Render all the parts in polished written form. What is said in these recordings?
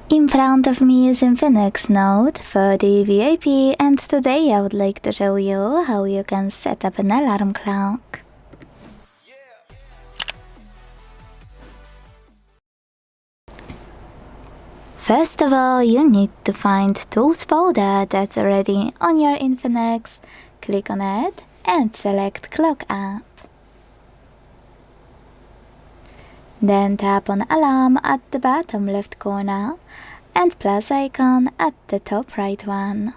In front of me is INFINIX Note 30 VIP, and today I would like to show you how you can set up an alarm clock. First of all, you need to find Tools folder that's already on your INFINIX, click on it and select Clock app. Then tap on Alarm at the bottom left corner and plus icon at the top right one.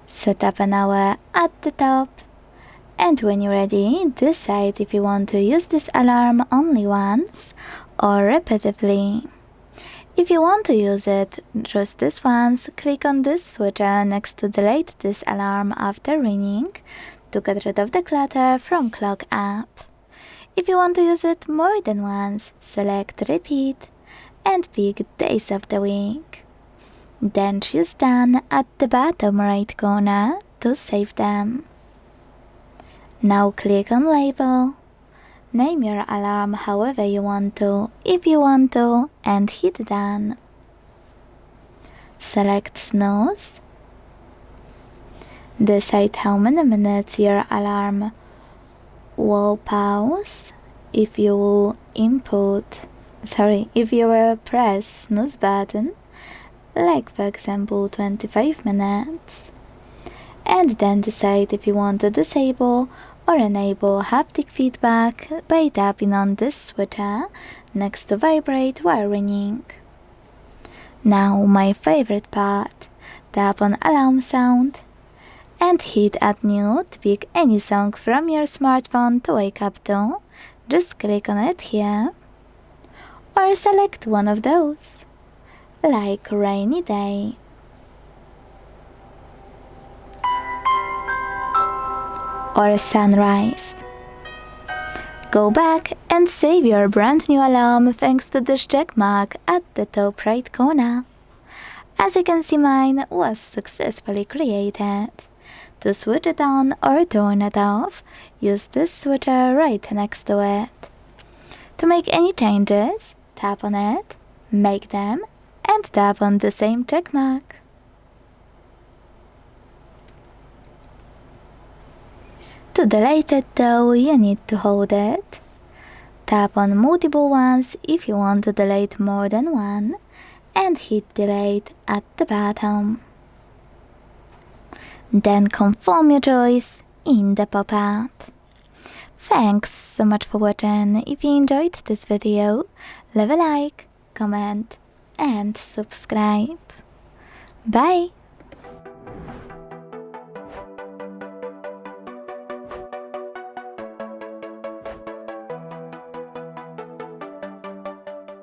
Set up an hour at the top, and when you're ready, decide if you want to use this alarm only once or repeatedly. If you want to use it just this once, click on this switcher next to delete this alarm after ringing to get rid of the clutter from Clock app. If you want to use it more than once, select Repeat and pick days of the week. Then choose Done at the bottom right corner to save them. Now click on Label. Name your alarm however you want to, if you want to, and hit Done. Select Snooze. Decide how many minutes your alarm will pause if you will press snooze button, like for example 25 minutes. And then decide if you want to disable or enable haptic feedback by tapping on this switcher next to Vibrate while ringing. Now my favorite part, tap on Alarm Sound and hit Add New to pick any song from your smartphone to wake up to. Just click on it here, or select one of those, like Rainy Day. Or Sunrise. Go back and save your brand new alarm thanks to this check mark at the top right corner. As you can see, mine was successfully created. To switch it on or turn it off, use this switcher right next to it. To make any changes, tap on it, make them, and tap on the same check mark. To delete it though, you need to hold it. Tap on multiple ones if you want to delete more than one, and hit delete at the bottom. Then confirm your choice in the pop-up. Thanks so much for watching. If you enjoyed this video, leave a like, comment and subscribe. Bye!